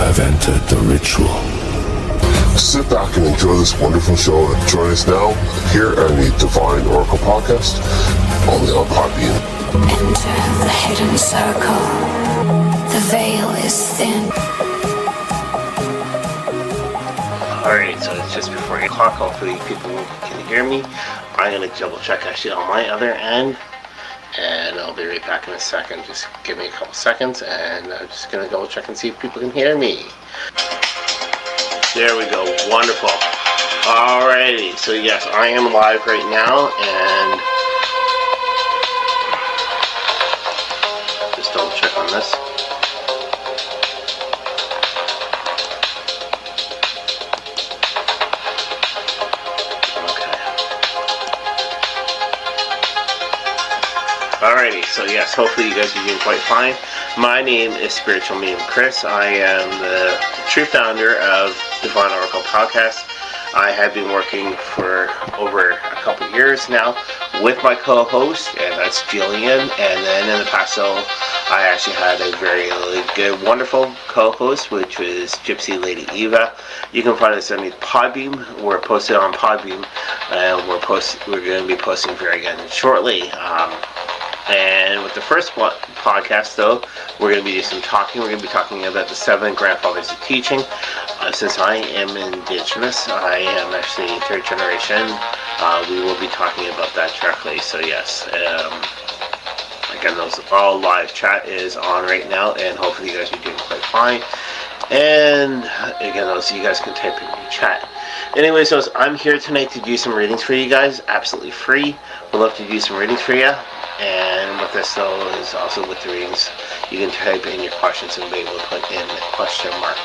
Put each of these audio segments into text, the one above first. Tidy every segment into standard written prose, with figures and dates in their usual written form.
have entered the ritual. Sit back and enjoy this wonderful show. Join us now here on the Divine Oracle Podcast, only on Podbean. Enter the hidden circle. The veil is thin. Alright, so it's just before 8 o'clock. Hopefully people can hear me. I'm going to double check actually on my other end. And I'll be right back in a second. Just give me a couple seconds and I'm just going to double check and see if people can hear me. There we go. Wonderful. Alrighty. So yes, I am live right now and just double check on this. Alrighty, so yes, hopefully you guys are doing quite fine. My name is Spiritual Medium Chris. I am the true founder of Divine Oracle Podcast. I have been working for over a couple years now with my co-host, and that's Jillian. And then in the past, so I actually had a very good, wonderful co-host, which was Gypsy Lady Eva. You can find us on Podbeam. We're posted on Podbeam, and we're going to be posting very again shortly. And with the first podcast, though, we're going to be doing some talking. We're going to be talking about the 7 grandfathers of teaching. Since I am indigenous, I am actually third generation. We will be talking about that directly. So yes, again, those all live chat is on right now, and hopefully you guys are doing quite fine. And again, you guys can type in your chat. Anyways, so I'm here tonight to do some readings for you guys, absolutely free. We'd love to do some readings for you. And with this, though, is also with the readings, you can type in your questions and be able to put in a question mark.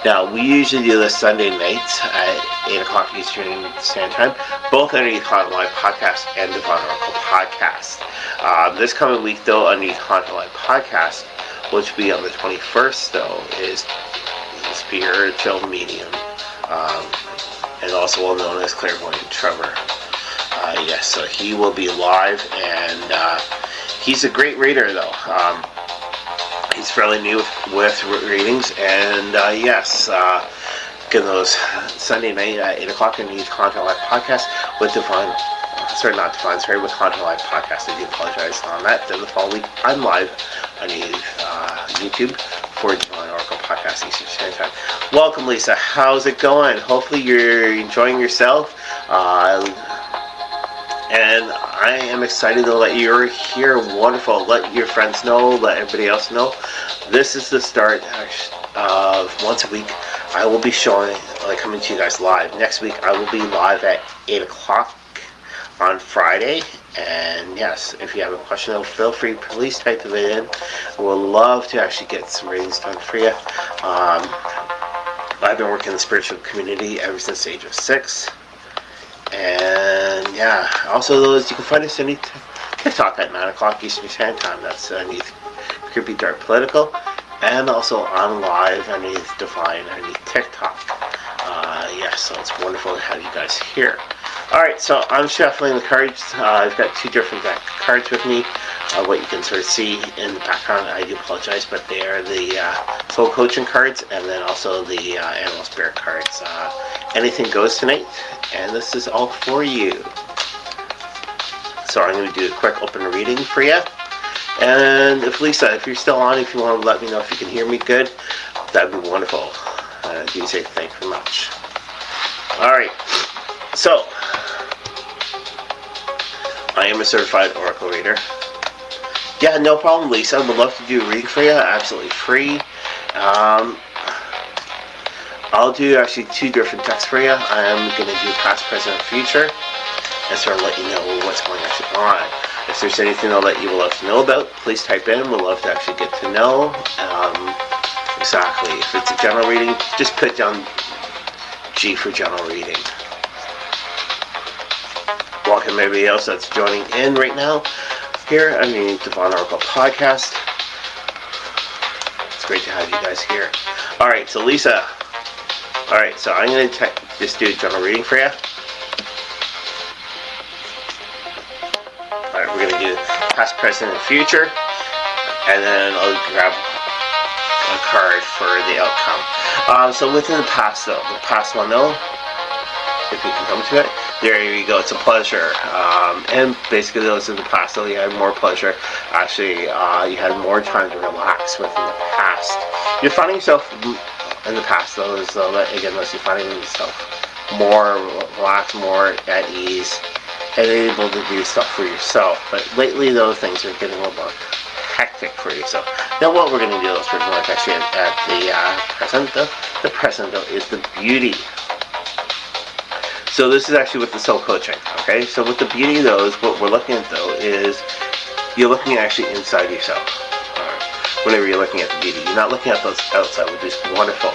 Now, we usually do this Sunday nights at 8 o'clock Eastern Standard Time, both underneath Haunted Live Podcast and Divine Oracle Podcast. This coming week, though, underneath Haunted Live Podcast, which will be on the 21st, though, is Spiritual Medium, and also well known as Clairvoyant Trevor. Yes, so he will be live, and he's a great reader, though. He's fairly new with readings, and yes, get those Sunday night at 8 o'clock in the Haunted Live Podcast with with Haunted Live Podcast. I do apologize on that. Then the following week, I'm live on YouTube for Divine Oracle Podcast Eastern Standard Time. Welcome, Lisa. How's it going? Hopefully you're enjoying yourself. And I am excited to let you're here. Wonderful. Let your friends know. Let everybody else know. This is the start of once a week. I will be coming to you guys live. Next week, I will be live at 8 o'clock on Friday. And yes, if you have a question, feel free. Please type it in. We'll love to actually get some readings done for you. I've been working in the spiritual community ever since the age of 6. And yeah, also those you can find us on TikTok at 9 o'clock Eastern Standard Time. That's underneath Creepy Dark Political, and also on live underneath Divine underneath TikTok. Yes, so it's wonderful to have you guys here. Alright, so I'm shuffling the cards. I've got 2 different deck cards with me. What you can sort of see in the background, I do apologize, but they are the Soul Coaching cards, and then also the Animal Spirit cards. Anything goes tonight, and this is all for you. So I'm going to do a quick open reading for you. And if Lisa, if you're still on, if you want to let me know if you can hear me good, that'd be wonderful. Do say thank you very much. Alright, so I am a certified oracle reader. Yeah, no problem, Lisa. I would love to do a reading for you, absolutely free. I'll do actually 2 different decks for you. I am going to do past, present, and future, and sort of let you know what's going actually on. If there's anything that you would love to know about, please type in. We'd love to actually get to know. Exactly. If it's a general reading, just put down G for general reading. Welcome everybody else that's joining in right now here on the Divine Oracle Podcast. It's great to have you guys here. Alright, so Lisa. Alright, so I'm going to just do a general reading for you. Alright, we're going to do past, present, and future. And then I'll grab a card for the outcome. So within the past though, the past one though, if we can come to it, there you go, it's a pleasure. And basically those in the past though, you had more pleasure. Actually, you had more time to relax within the past. You're finding yourself in the past though, as though that, again, unless you're finding yourself more relaxed, more at ease, and able to do stuff for yourself. But lately though, things are getting a little more hectic for yourself. Now what we're going to do is we're going to look actually at the present though. The present though is the beauty. So this is actually with the soul coaching, okay? So with the beauty though, is what we're looking at though is you're looking actually inside yourself. Whenever you're looking at the beauty, you're not looking at those outside, which is wonderful.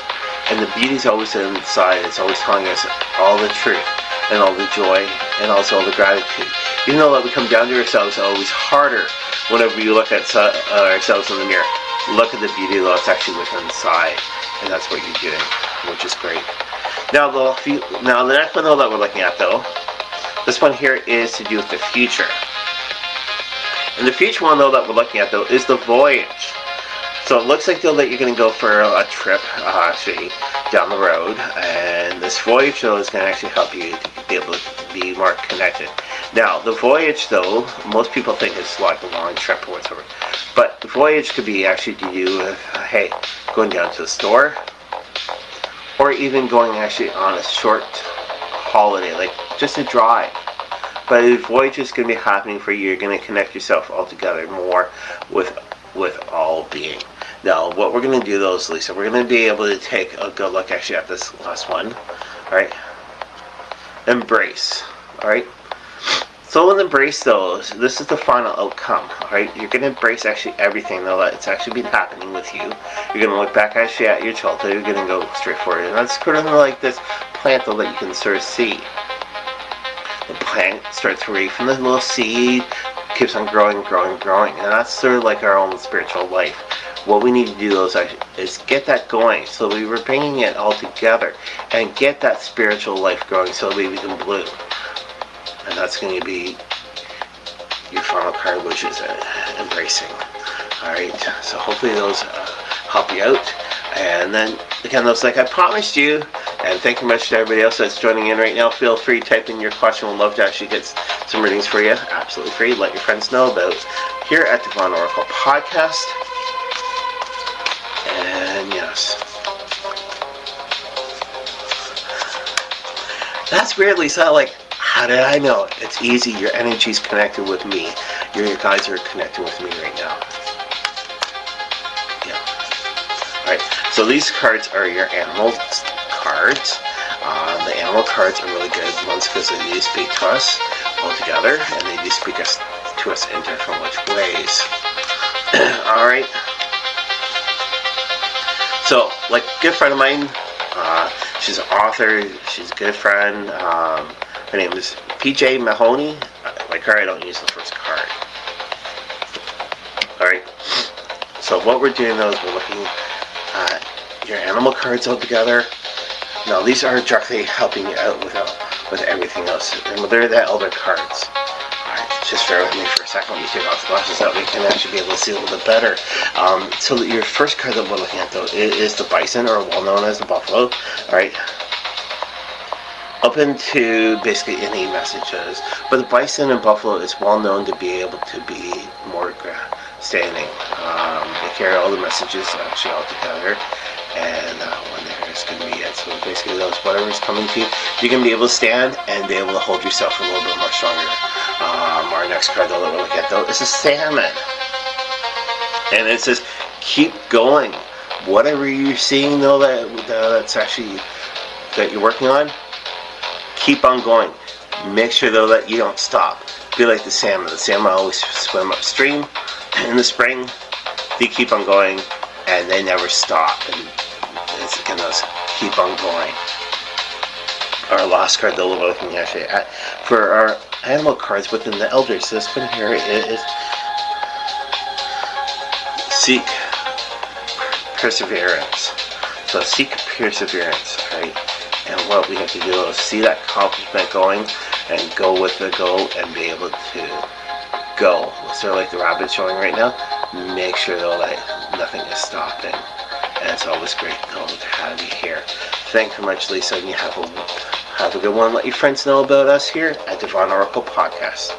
And the beauty is always inside. It's always telling us all the truth and all the joy and also all the gratitude. Even though that we come down to ourselves, it's always harder whenever you look at ourselves in the mirror. Look at the beauty that's actually within inside, and that's what you're doing, which is great. Now the next one though that we're looking at though, this one here is to do with the future. And the future one though that we're looking at though is the voyage. So it looks like though that you're going to go for a trip actually down the road, and this voyage though is going to actually help you to be able to be more connected. Now the voyage though, most people think it's like a long trip or whatever, but the voyage could be actually to do with, hey, going down to the store, or even going actually on a short holiday, like just a drive. But the voyage is going to be happening for you. You're going to connect yourself all together more with all being. Now, what we're going to do though is, Lisa, we're going to be able to take a good look actually at this last one. Alright? Embrace. Alright? So in embrace those, this is the final outcome. Alright? You're going to embrace actually everything though that's actually been happening with you. You're going to look back actually at your childhood. You're going to go straight forward. And that's kind of like this plant though that you can sort of see. The plant starts right from the little seed, keeps on growing, growing, growing. And that's sort of like our own spiritual life. What we need to do is get that going, so we were bringing it all together and get that spiritual life going so we can bloom. And that's going to be your final card, which is embracing. Alright, so hopefully those help you out. And then again, those like I promised you, and thank you much to everybody else that's joining in right now. Feel free to type in your question. We'd love to actually get some readings for you, absolutely free. Let your friends know about here at Divine Oracle Podcast. And yes, that's weird, Lisa. Like, how did I know? It's easy. Your energy's connected with me. Your guys are connected with me right now. Yeah. Alright, so these cards are your animal cards. The animal cards are really good ones because they do speak to us all together, and they do speak to us in different which ways. Alright. So, like a good friend of mine, she's an author, she's a good friend, her name is PJ Mahoney. Like her, I don't use the first card. Alright, so what we're doing though is we're looking at your animal cards all together. Now these are directly helping you out with everything else, and they're the elder cards. Just bear with me for a second. Let me take off the glasses so that we can actually be able to see a little bit better. So your first card that we're looking at though is the bison, or well known as the buffalo. Alright. Open to basically any messages. But the bison and buffalo is well known to be able to be more standing. They carry all the messages actually all together. And when there's going to be it. So basically those whatever's coming to you, you're going to be able to stand and be able to hold yourself a little bit more stronger. Our next card though that we'll look at though is a salmon. And it says, keep going. Whatever you're seeing though that's actually that you're working on, keep on going. Make sure though that you don't stop. Be like the salmon. The salmon always swim upstream in the spring. They keep on going and they never stop. And it's gonna keep on going. Our last card that we're looking actually at for our animal cards within the elders. This one here is seek perseverance. So seek perseverance, right? And what we have to do is see that accomplishment going and go with the goal and be able to go. Sort of like the rabbit showing right now. Make sure though that nothing is stopping. And it's always great to have you here. Thanks so much, Lisa, and you have a good one. Let your friends know about us here at Divine Oracle Podcast.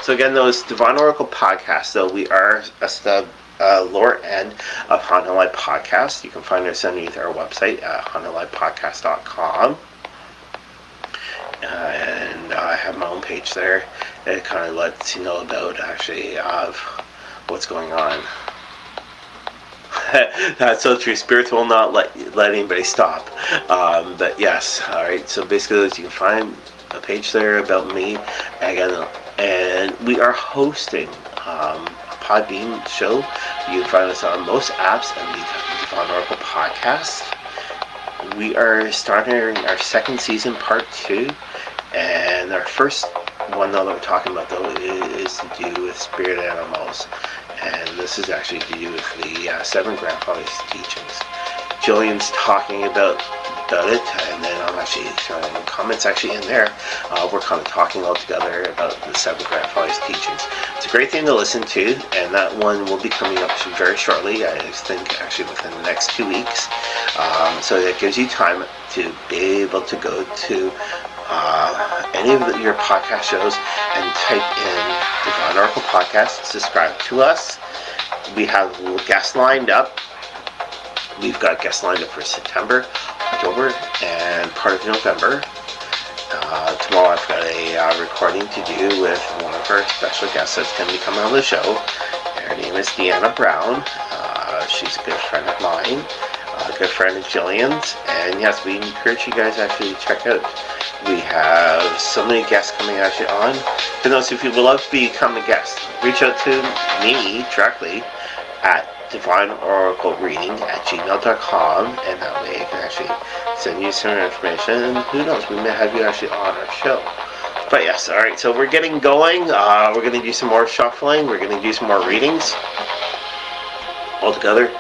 So again, those Divine Oracle Podcasts, though, we are a lower end of Haunted Live Podcast. You can find us underneath our website at hauntedlivepodcast.com. And I have my own page there. It kind of lets you know about actually of what's going on. That's so true. Spirits will not let anybody stop. But yes, all right. So basically, you can find a page there about me again, and we are hosting a Podbean show. You can find us on most apps and the Divine Oracle Podcast. We are starting our second season, part 2, and our first one that we're talking about though is to do with spirit animals. And this is actually to do with the 7 grandfathers' teachings. Jillian's talking about it, and then I'm actually showing comments actually in there. We're kind of talking all together about the 7 grandfathers' teachings. It's a great thing to listen to, and that one will be coming up very shortly. I think actually within the next 2 weeks. So that gives you time to be able to go to any of your podcast shows and type in Divine Oracle Podcast, subscribe to us. We have guests lined up. We've got guests lined up for September, October, and part of November. Tomorrow I've got a recording to do with one of our special guests that's going to be coming on the show. Her name is Deanna Brown. She's a good friend of mine, a good friend of Jillian's, and yes, we encourage you guys actually to check out. We have so many guests coming actually on. For those of you who would love to become a guest, reach out to me directly at divineoraclereading@gmail.com, and that way I can actually send you some information, and who knows, we may have you actually on our show. But yes, alright, so we're getting going. We're going to do some more shuffling. We're going to do some more readings all together.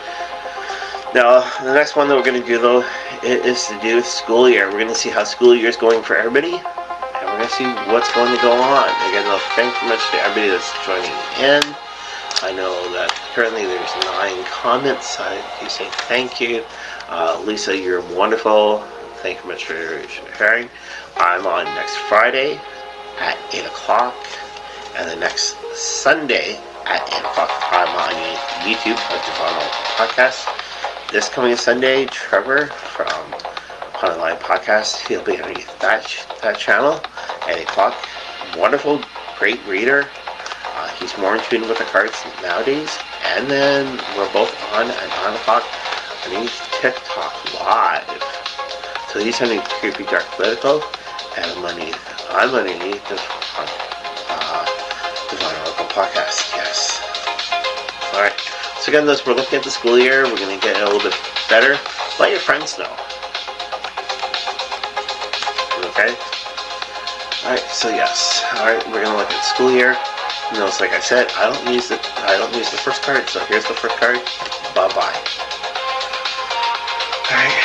Now, the next one that we're going to do, though, is to do with school year. We're going to see how school year is going for everybody, and we're going to see what's going to go on. Again, though, thanks so much to everybody that's joining in. I know that currently there's 9 comments. I do say thank you. Lisa, you're wonderful. Thank you so much for sharing. I'm on next Friday at 8 o'clock, and the next Sunday at 8 o'clock time on YouTube at Divine Oracle Podcast. This coming Sunday, Trevor from Haunted Live Podcast, he'll be underneath that channel at 8 o'clock. Wonderful, great reader. He's more in tune with the cards nowadays. And then we're both on at 9 o'clock underneath TikTok Live. So he's underneath Creepy Dark Political, and I'm underneath the Divine Oracle Podcast. Yes. Alright. So again, we're looking at the school year. We're going to get it a little bit better. Let your friends know. Okay? Alright, so yes. Alright, we're going to look at school year. You know, it's like I said, I don't use the first card, so here's the first card. Bye-bye. Alright.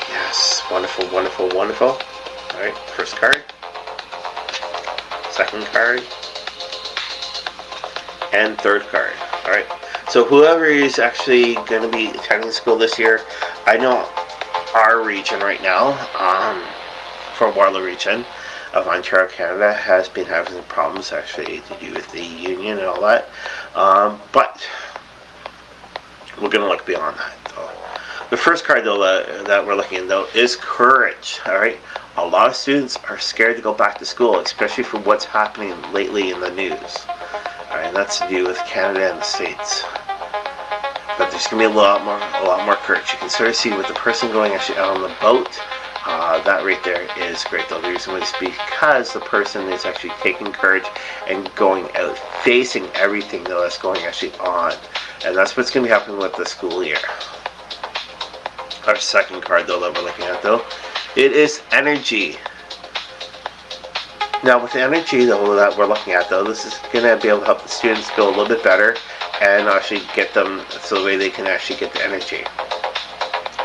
Yes. Wonderful, wonderful, wonderful. Alright, first card. Second card. And third card. Alright. So whoever is actually going to be attending school this year, I know our region right now, for Waterloo region of Ontario, Canada, has been having some problems actually to do with the union and all that. But we're going to look beyond that, though. The first card, though, that we're looking at, though, is courage. All right, a lot of students are scared to go back to school, especially for what's happening lately in the news. All right, and that's to do with Canada and the States. But there's going to be a lot more courage. You can sort of see with the person going actually out on the boat. That right there is great, though. The reason is because the person is actually taking courage and going out, facing everything that's going actually on. And that's what's going to be happening with the school year. Our second card, though, that we're looking at, though, it is energy. Now, with the energy, though, that we're looking at, though, this is going to be able to help the students go a little bit better and actually get them so the way they can actually get the energy.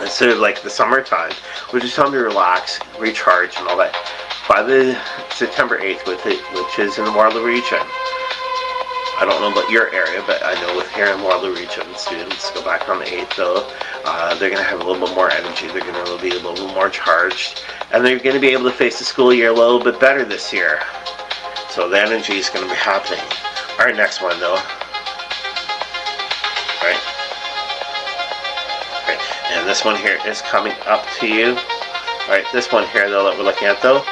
Instead of like the summertime, which is time to relax, recharge, and all that. By the September 8th, which is in the Waterloo region, I don't know about your area, but I know with here in Waterloo Region, students go back on the 8th, though, they're going to have a little bit more energy, they're going to be a little bit more charged, and they're going to be able to face the school year a little bit better this year. So the energy is going to be happening. Our next one, though, right? And this one here is coming up to you. Right, this one here, though, that we're looking at, though,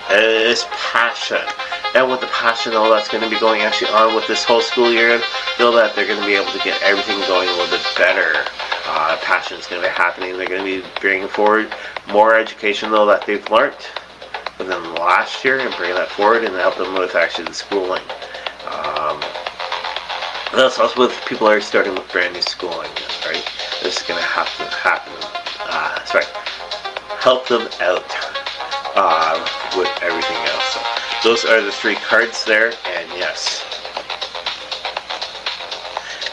is passion. And with the passion, though, that's going to be going actually on with this whole school year, though, that they're going to be able to get everything going a little bit better. Passion is going to be happening. They're going to be bringing forward more education, though, that they've learned within the last year, and bring that forward and help them with actually the schooling. That's also with people that are starting with brand new schooling, right? This is going to have to happen. Help them out with everything else. So those are the 3 cards there, and yes.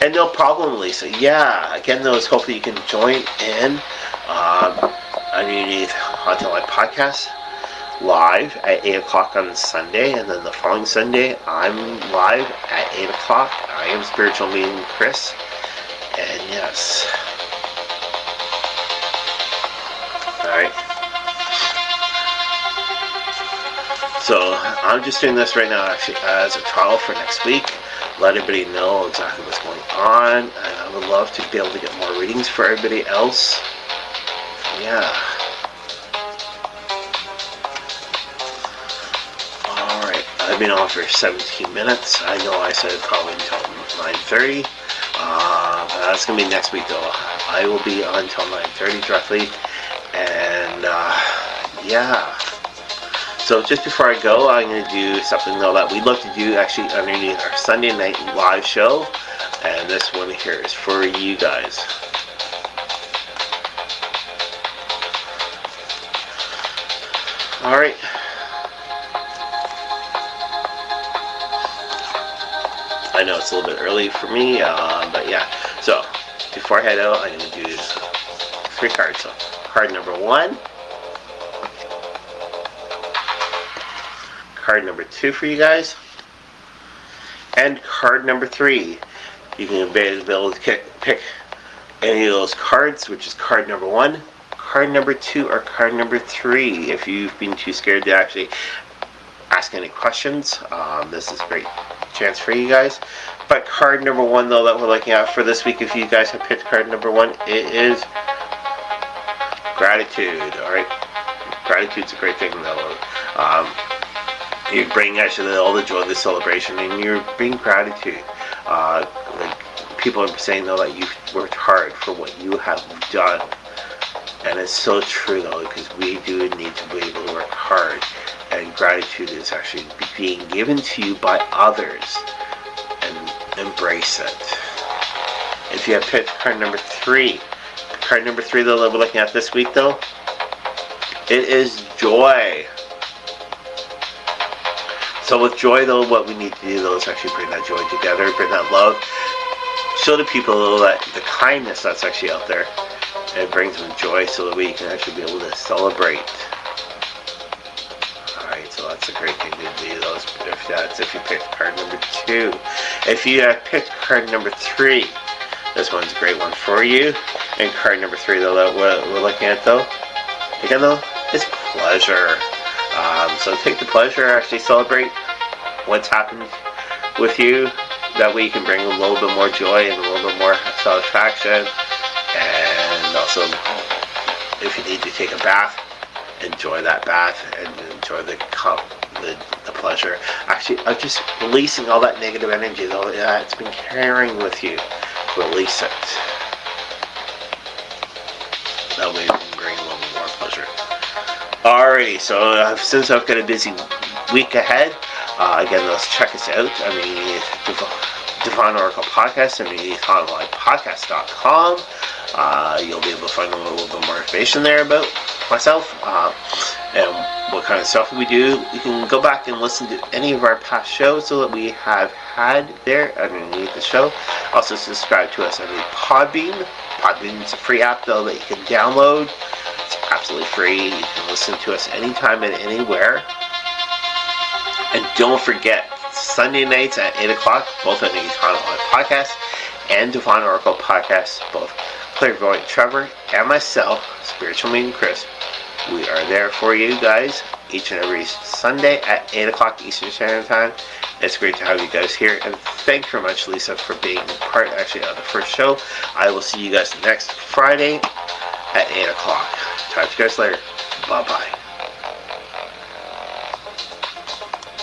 And no problem, Lisa. Yeah, again, those hopefully you can join in underneath Onto My Podcast live at 8 o'clock on Sunday, and then the following Sunday I'm live at 8 o'clock. I am Spiritual Medium Chris, and yes. Alright. So I'm just doing this right now actually as a trial for next week. Let everybody know exactly what's going on. And I would love to be able to get more readings for everybody else. Yeah. Alright, I've been on for 17 minutes. I know I said probably until 9:30. That's going to be next week though. I will be on until 9:30 directly. And yeah. So just before I go, I'm going to do something though that we'd love to do actually underneath our Sunday night live show. And this one here is for you guys. Alright. I know it's a little bit early for me, but yeah. So before I head out, I'm going to do 3 cards. So card number 1. Card number 2 for you guys, and card number 3. You can be able to pick any of those cards, which is card number 1, card number 2, or card number 3. If you've been too scared to actually ask any questions, this is a great chance for you guys. But card number 1, though, that we're looking at for this week, if you guys have picked card number 1, it is gratitude. Alright, gratitude's a great thing, though. You bring actually all the joy, the celebration, and you bring gratitude. Like people are saying though that you've worked hard for what you have done, and it's so true though, because we do need to be able to work hard, and gratitude is actually being given to you by others, and embrace it. If you have picked card number 3, though that we're looking at this week though, it is joy. So with joy though, what we need to do though is actually bring that joy together, bring that love, show the people though that the kindness that's actually out there, and it brings them joy so that we can actually be able to celebrate. Alright, so that's a great thing to do those, if you picked card number 2. If you have picked card number 3, this one's a great one for you. And card number 3 though that we're looking at though, again though, is pleasure. So take the pleasure, actually celebrate what's happened with you. That way you can bring a little bit more joy and a little bit more satisfaction. And also, if you need to take a bath, enjoy that bath and enjoy the pleasure. Actually, of just releasing all that negative energy though that's been carrying with you. Release it. That way you can bring a little bit more pleasure. Alrighty, so since I've got a busy week ahead, again, let's check us out. Divine Oracle Podcast, onlinepodcast.com. You'll be able to find a little bit more information there about myself and what kind of stuff we do. You can go back and listen to any of our past shows so that we have had there underneath the show. Also subscribe to us on Podbean. Podbean is a free app though that you can download. It's absolutely free. You can listen to us anytime and anywhere. And don't forget, Sunday nights at 8 o'clock, both on the Eternal Life Podcast and Divine Oracle Podcast, both Clairvoyant Trevor and myself, Spiritual Medium Chris. We are there for you guys each and every Sunday at 8 o'clock Eastern Standard Time. It's great to have you guys here, and thank you very much, Lisa, for being part actually of the first show. I will see you guys next Friday at 8 o'clock. Talk to you guys later. Bye-bye.